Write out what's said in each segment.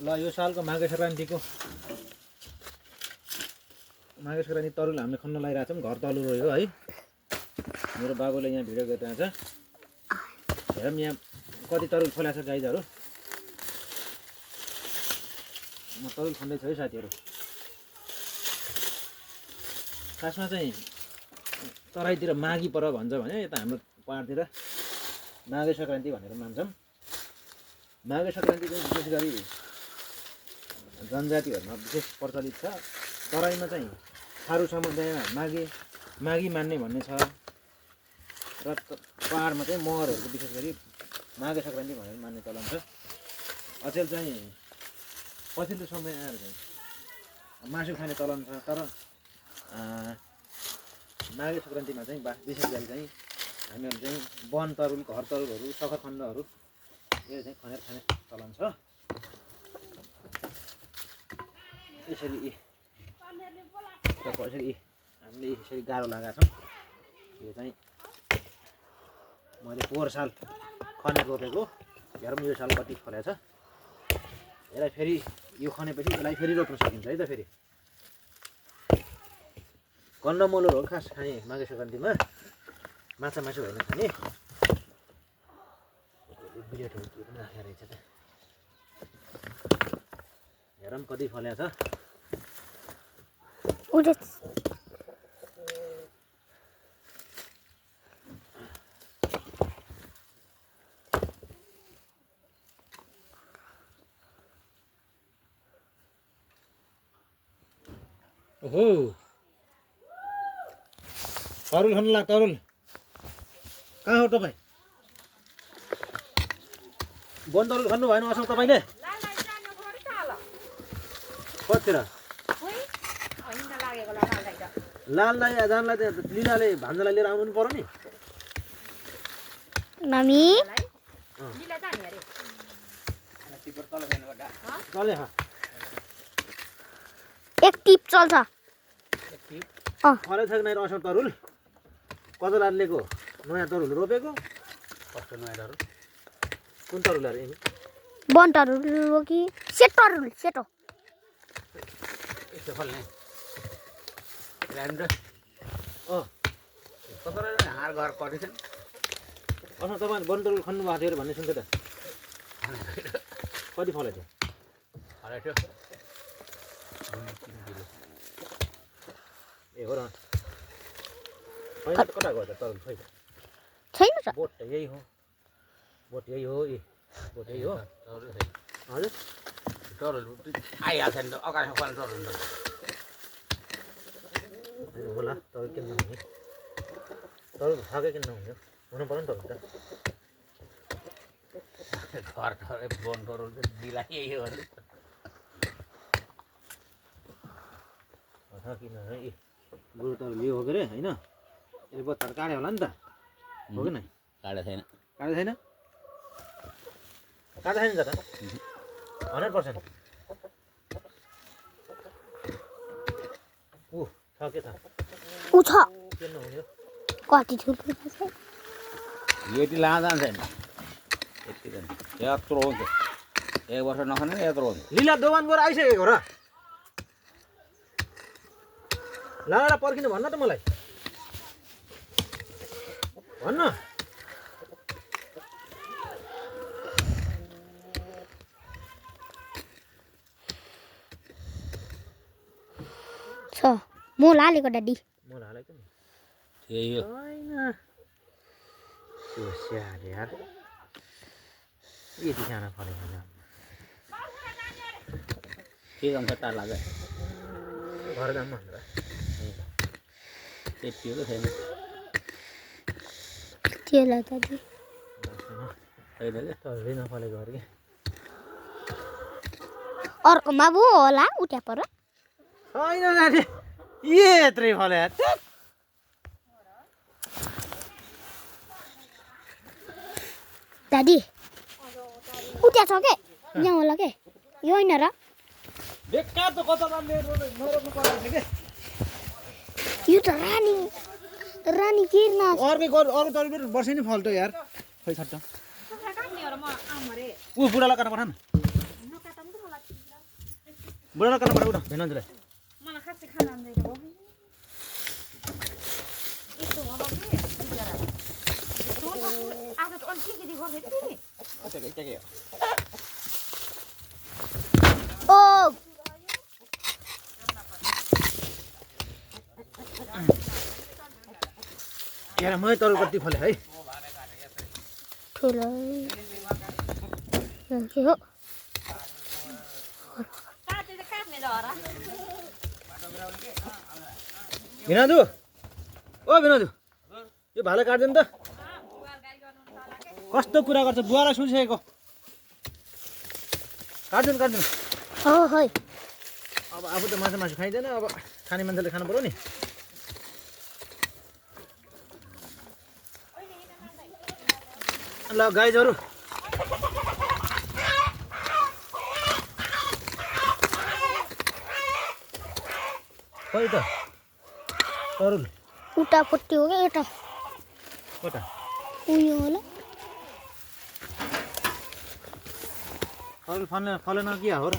ल यो सालको माघे सङ्क्रान्ति तरुल हामीले खन्न लगाइरहेको छौँ। घर तल्लो रह्यो है। मेरो बाबुले यहाँ भिडियो गरिरहेको छ। हेरौँ यहाँ कति तरुल फलेको छ गाईहरू। म तरुल खन्दैछु है साथीहरू। खासमा चाहिँ तराईतिर माघी पर्व भन्छ भने यता हाम्रो पहाडतिर माघे सङ्क्रान्ति भनेर मान्छौँ। माघे सङ्क्रान्ति चाहिँ विशेष गरी जनजातिहरूमा विशेष प्रचलित छ। तराईमा चाहिँ थारू समुदायमा माघी मान्ने भन्ने छ र पहाडमा चाहिँ मगरहरूको विशेष गरी माघे सङ्क्रान्ति भनेर मान्ने चलन छ। अचेल चाहिँ पछिल्लो समय आएर चाहिँ मासु खाने चलन छ। तर माघे सङ्क्रान्तिमा चाहिँ विशेष गरी चाहिँ हामीहरू चाहिँ वन तरुल, घर तरुलहरू, सखरखण्डहरू यो चाहिँ खनेर खाने चलन छ। यसरी हामीले यसरी गाह्रो लगाएको छौँ। यो चाहिँ मैले पोहोर साल खनेर रोपेको। हेरौँ यो साल कति फलेको छ। यसलाई फेरि यो खनेपछि यसलाई फेरि रोप्न सकिन्छ है त। फेरि कन्डमुलोहरू हो खास खाने माघे सङ्क्रान्तिमा। माछा मासु होइन खाने। बिरेटहरू के पनि राखेको रहेछ त। हेरौँ कति फलेको छ। ओहो तरुल खानु लाग। तरुल कहाँ हो तपाईँ? वन तरुल खानु भएन असल तपाईँले? कतिखेर? लाललाई जानलाई त लिलाले भान्जालाई लिएर आउनु पर्यो नि। मम्मी चले एक टिप चल्छ। फले छैन असल तरुल कतलाले लिएको नयाँ तरुल रोपेको। कस्तो नयाँ तरुल? कुन तरुल अरे? वन तरुल हो कि सेतो तरुल? सेतो यस्तो फल्ने हार घर कटिछन्। असल तपाईँ वन तरुल खन्नु भएको थियो भन्ने सुन्छ त। कति फलेको थियो? फलेको थियो ए हो र। कता गयो त तरुल? छैन त। बोट यही हो। बोट यही हो। हजुर तरुल आइहाल्छ नि त। अगाडि फल्ने तरुल होला। तरुल किन नहुने? तरुल खाएकै किन नहुने? हुनु पर्यो नि तरुल त। घर वन तरुल चाहिँ दिला यही हो। किन है गुरु तरुल यो हो के अरे होइन? यसले बच्चाहरू काट्यो होला नि त। हो कि नै? काटेको छैन। काटेको छैन? काटेको छैन त 100%। छ के छ? उ छ किन नहुने हो? कति ठुलो छ। यति लाँदा छैन। यति यत्रो हुन्छ। एक वर्ष नखाने यत्रो हुन्छ। लिला दोकान गएर आइसकेको र? लाएर पर्खिनु भन्न त मलाई। भन्न छ मोल हालेको डाडी। मोल हालेको नि। यही हो। होइन त्यो स्याहार यार यति सानो फलेको छ। के गर्छ टाढा लाग्यो। घर जाऊँ भनेर त्यतिको छैन। त्यसलाई दादी छैन क्या। तरुलै नफलेको अरे के? अर्कोमा पो होला उठ्या पर। होइन नानी यत्रै फले दादी उठ्या छ के? यहाँ होला के? यो होइन र? बेकार त कता नरोप्नु पर्ने के? यो त रानी किर्न अरू तरुल वर्षै नै फल्छ यार। खै छट्ट ऊ बुढालाई काट्न पठाउन। बुढा काट्नु पर्यो उठा भेनाजुलाई मलाई खासै खाना आउँदैन भयो यस्तो भयो कि बिचरा आज त अनि के गर्दै थिए ओ यहाँ मै तरुल कति फले है ठुलो के हो काट्ने जरा भिनाजु ओ भिनाजु यो भाले काट्दैन त कस्तो कुरा गर्छ बुवालाई सुनिसकेको काट्दैन हो है अब आफू त मासु खाइँदैन अब खाने मान्छेले खानु पर्यो नि ल गाइजहरू खै त तरुल उता पट्टि हो क्या यता कता उयो होला तरुल फलेन कि हो र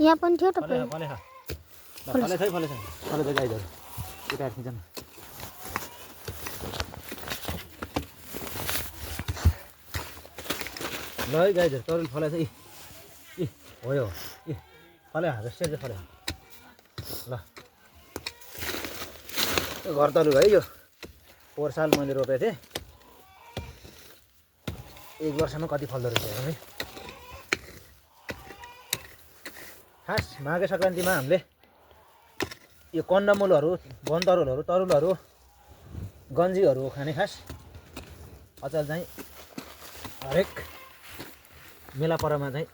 यहाँ पनि थियो त फले गाइजहरू उता खिचन ल है गाइजहरू तरुल फलेछ इ हो यो इ फले हार्वेस्टर चाहिँ फले ल यो घर तरुल है यो पोहोर साल मैले रोपेको थिएँ 1 वर्षमा कति फल्दो रहेछ है खास माघे सङ्क्रान्तिमा हामीले यो कन्डमुलहरू वनतरुलहरू तरुलहरू गन्जीहरू खाने खास अचार चाहिँ हरेक मेला पर्वमा चाहिँ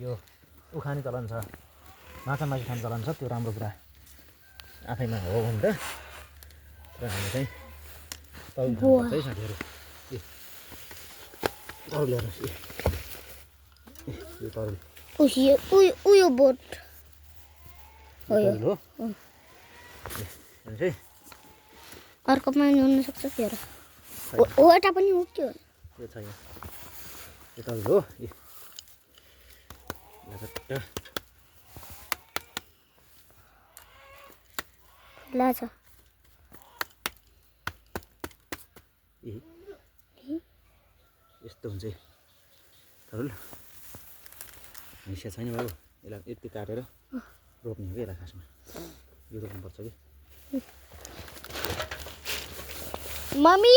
यो उखाने चलन छ माछा मासु खाने चलन छ त्यो राम्रो कुरा आफैमा हो भने त र हामी चाहिँ तरुल खानुपर्छ है साथीहरू तरुल हेर्नुहोस् यो तरुल उयो बोट हो यो तरुल हो हेर्नुहोस् है अर्कोमा नि हुनसक्छ त्यो हो यता पनि हो त्यो यो छ यहाँ यो तरुल हो ला छ यस्तो हुन्छ है तरुल हिस्सा छैन बाबु यसलाई यति काटेर रोप्ने हो कि यसलाई खासमा यो रोप्नुपर्छ कि मम्मी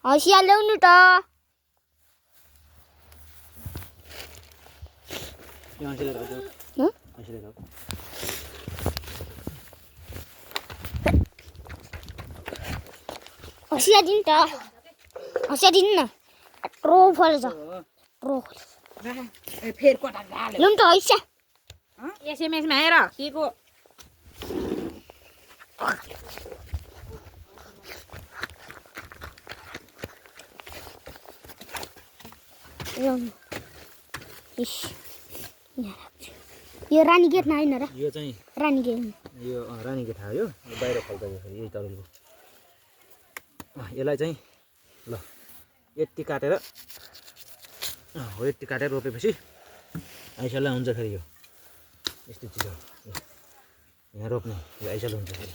हँसिया ल्याउनु त यो हँसिया लिएर हँ? हँसिया लिएर हँसिया दिनु त हँसिया दिनु न ट्रो फलेछ ट्रो फेर कोटा गाल्यो ल्याउनु त हँसिया एसएमएसमा हेर के को ल्याउनु इस यहाँ राख्छु यो रानी गेट होइन र यो चाहिँ रानी गेट यो रानी गेट हो यो बाहिर फल्छ यो फेरि यही तरुलको यसलाई चाहिँ ल यति काटेर हो यति काटेर रोपेपछि आइसल्ला हुन्छ फेरि यो यस्तो चिज हो यहाँ रोप्ने यो आइसल्ला हुन्छ फेरि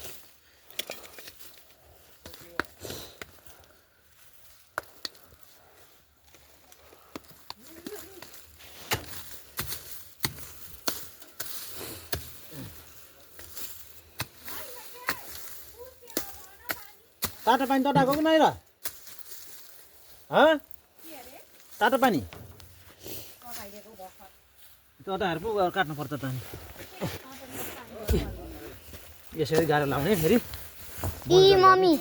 तातो पानी तताएको कि नाइ र तातो पानी तताएर पो काट्नुपर्छ त अनि यसरी गाह्रो लाउने फेरि ई मम्मी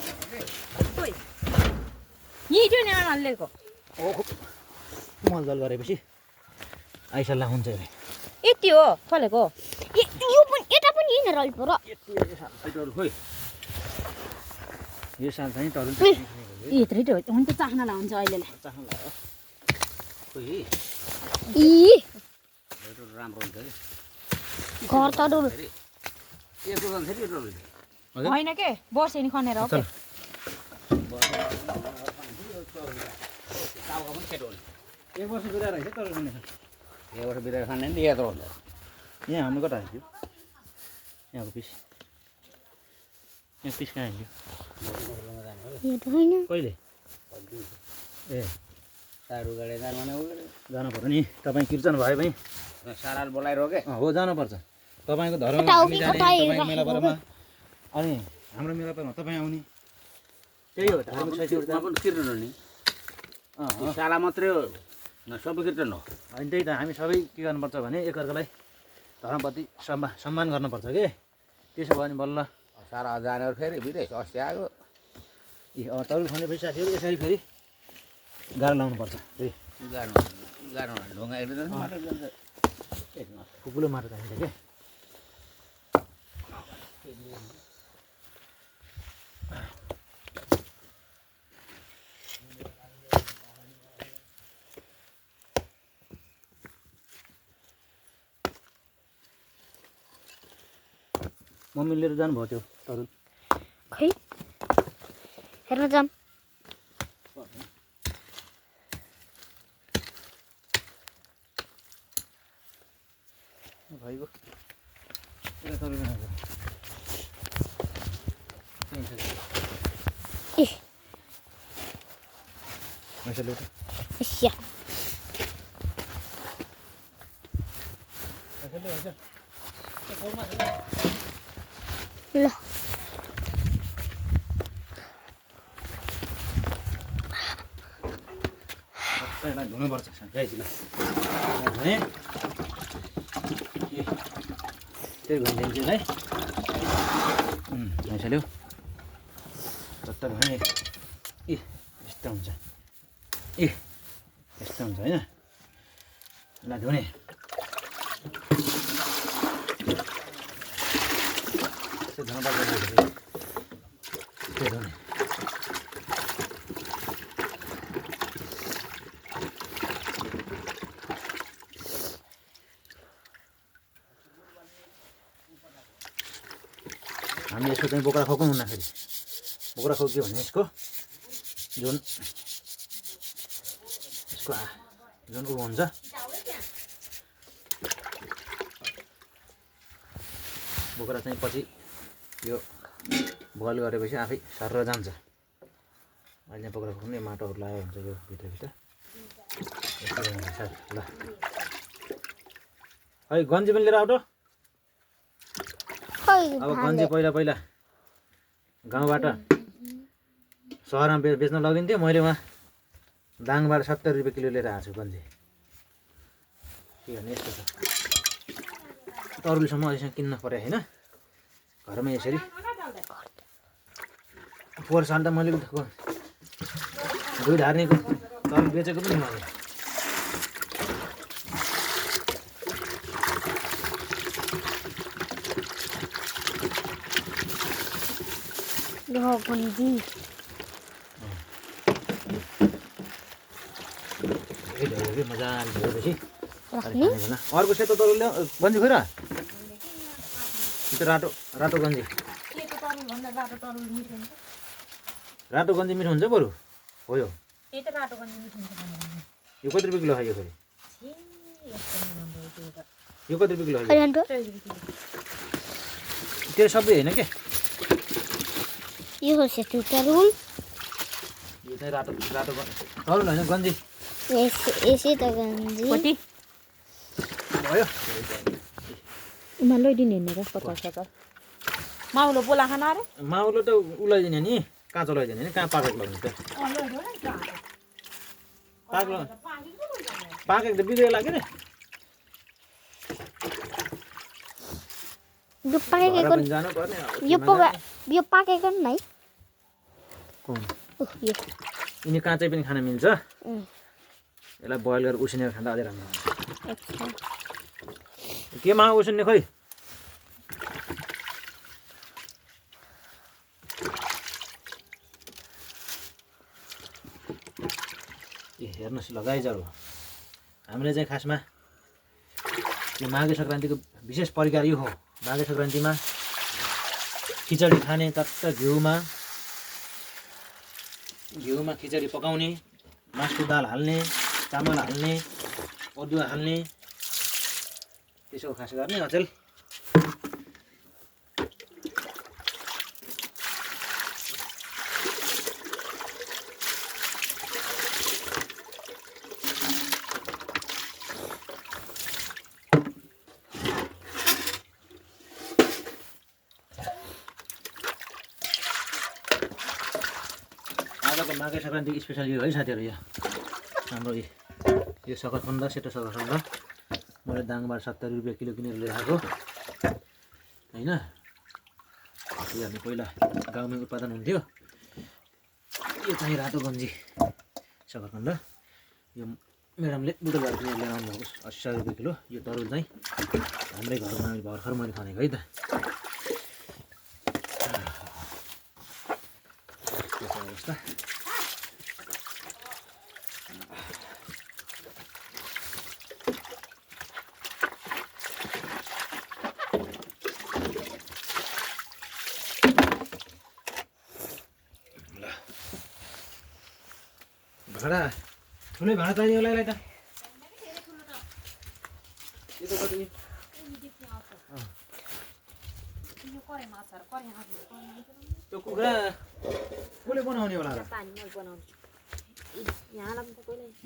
हिजो नि हल्लेको मलदल गरेपछि आइसल्ला हुन्छ अरे यति हो फलेको यो पनि यता पनि यहीँ रहेछ र तरुल खोइ यो साल चाहिँ तरुल यत्रै त हुन्छ चाख्नलाई हुन्छ अहिलेलाई चाख्नु लाग्यो खोइ ई राम्रो हुन्छ कि घर तरुल यस्तो जान्छ नि यो होइन के वर्षेनी खनेर हो के टाउको पनि केटो हुन्छ 1 वर्ष बिरा रहेछ तर पनि 1 वर्ष बिराएर खाने नि यत्रो हुन्छ यहाँ हाम्रो कता हाल्यो यहाँको पिस यहाँ पिस कहाँ हाल्यो यो त होइन कहिले ए सारू गाडी जानु भने जानुपर्छ नि तपाईँ किर्चन भयो भने साराल बोलाएर हो के हो जानुपर्छ तपाईँको धर्म यता हामी जाने, उता तपाईँको मेला राखेको परमा अनि हाम्रो मेला परमा तपाईँ आउने त्यही हो धार्मिक संस्कृति म पनि किर्तन हो नि अँ साला मात्रै हो न सबै किर्तन हो अनि त्यही त हामी सबै के गर्नुपर्छ भने एकअर्कालाई धर्मप्रति सम्मान गर्नुपर्छ के त्यसो भयो भने बल्ल सारा जानेर फेरि विदेश अस्ति आएको तरुल खानेपछि साथीहरू यसरी फेरि गाह्रो लाउनुपर्छ फेरि गाह्रो गाह्रो ढुङ्गा हेर्दैन माटो जान्छ फुपुलो माटो चाहिन्छ क्या मम्मी लिएर जानुभयो त्यो तरुल खै हेर्न जाम भइगयो यसलाई तरुल बनाएको ए पैसा ल्याउ त एसिया पैसा ल्याउ हैन ल सबैलाई धुनुपर्छ गाईजीलाई भने त्यही भनिदिन्छु है पैसा ल्याउ चट्ट भने ए यस्तो हुन्छ ए यस्तो हुन्छ होइन ल धुने यस्तो धुनुपर्छ त्यो धुने हामी यसको चाहिँ बोक्रा खोक्नु हुन्न फेरि बोक्रा खोक्यो भने यसको जुन यसको जुन ऊ हुन्छ बोक्रा चाहिँ पछि यो बोइल गरेपछि आफै सरेर जान्छ अहिले बोक्रा खोक्ने माटोहरू लगायो हुन्छ यो भित्रभित्र यसरी हुन्छ सर ल है गन्जी पनि लिएर आउट खै अब गन्जी पहिला पहिला गाउँबाट सहरमा बेच्न लगिन्थ्यो मैले वहाँ दाङबाट 70 रुपियाँ किलो लिएर आएको छु गन्जी के भने यस्तो छ तरुलसम्म अहिलेसम्म किन्न पऱ्यो होइन घरमा यसरी पोहोर साल त मैले दुई ढार्नेको तरुल बेचेको पनि मैले यो गन्जी मजाले धोएपछि राख्ने अर्को सेतो तरुल ल्याऊ गन्जी खोइ र त्यो रातो रातो गन्जी सेतो तरुलभन्दा रातो तरुल मिठो हुन्छ रातो गन्जी मिठो हुन्छ बरु हो यो त्यही त रातो गन्जी मिठो हुन्छ भनेर यो कति रुपियाँ किलो खायो फेरि छी यस्तो नराम्रो हो त्यो त यो कति रुपियाँ किलो खै खायो अन्त 40 रुपियाँ त्यो सबै होइन के यो हो सेतो तरुल यो चाहिँ रातो रातो तरुल होइन गन्जी यसै त गन्जी कति भयो उमालै दिने नि र 50 माउलो बोला खाना अरे माउलो त उलाइदिने नि काँचो लगाइदिने नि कहाँ पाकेको लगाउने त पाकेको पाकेको त बिग्रियो लाग्यो नि यो पाकेको पनि जानु पर्ने यो पाकेको नि है कुन उह यो यिनी काँचै पनि खान मिल्छ उम्, यसलाई बोइल गरेर उसिनेर खाँदा अझै राम्रो हुन्छ अच्छा केमा उसिन्ने खोइ ए हेर्नुहोस् लगाइजरो हामीले चाहिँ खासमा यो माघे सङ्क्रान्तिको विशेष परिकार यो हो माघे सङ्क्रान्तिमा खिचडी खाने टट्ट घिउमा खिचडी पकाउने मासको दाल हाल्ने, चामल हाल्ने, अदुवा हाल्ने, त्यसो खास गर्ने अचेल। आजको माघे सङ्क्रान्तिको स्पेसल यो है साथीहरू, यो हाम्रो यो सकरखण्ड, सेतो सकरखण्ड मैले दाङबाट 70 रुपियाँ किलो किनेर लिएर आएको होइन। यो हामी पहिला गाउँमै उत्पादन हुन्थ्यो। यो चाहिँ रातो गन्जी सकरखण्ड, यो म्याडमले बुटोलबाट किनेर लिएर आउनुभएको 80 रुपियाँ किलो। यो तरुल चाहिँ हाम्रै घरमा भर्खर मैले खनेको है त। अवस्था भाडा ठुलै भाडा चाहियो यसलाई त। यो त कति त्यो कुखुरा कसले बनाउने होला र?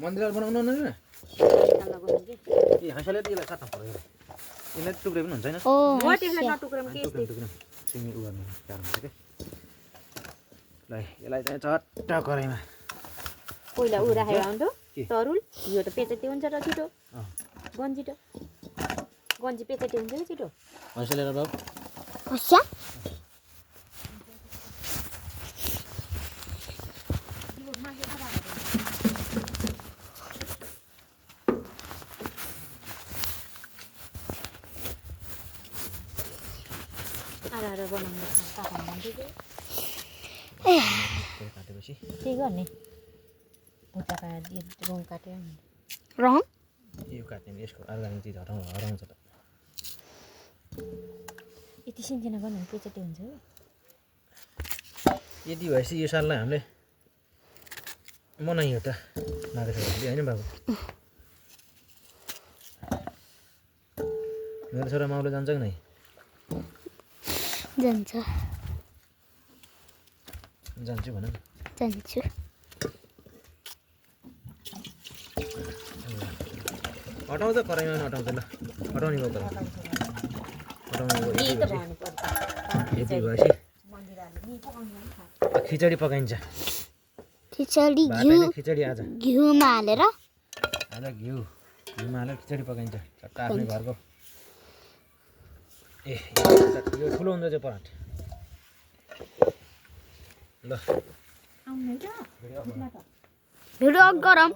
मन्दिर बनाउनु न ए हैसले त यसलाई काट्नु पर्यो। यसलाई टुक्रे पनि हुन्छ हैन? सिमी उगार्नु गाह्रो हुन्छ के। ल यसलाई चाहिँ चट्टा कराईमा पहिला उ राखेर आउँथ्यो तरुल। यो त पेचेटे हुन्छ र छिटो गन्जी पेचेटे हुन्छ नि छिटो। हैसले र बाबु अच्छा आएर बनाउनु काटेपछि त्यही गर्ने बुट्टाका रङ काट्यो रङ यो काट्ने यसको अर्गानिक चिज हराउँछ त। यति सिन्सिना गर्नु भने पेचेटे हुन्छ हो। यति भएपछि यो साललाई हामीले मनाइयो त माघे सङ्क्रान्ति होइन बाबु? मेरो छोरा माउले जान्छ कि नै? जान्छ जान्छु भन न। जान्छु हटाउँछ कराईमा पनि हटाउँछ। ल हटाउने भयो त हटाउने भयो। यति भएपछि खिचडी पकाइन्छ। खिचडी भात घिउ होइन, खिचडी आज घिउमा हालेर घिउमा हालेर खिचडी पकाइन्छ चट्टा आफ्नै घरको। ए यो ठुलो हुन्छ चाहिँ पराठ। ल आउनु भिडियो अफ गरौँ।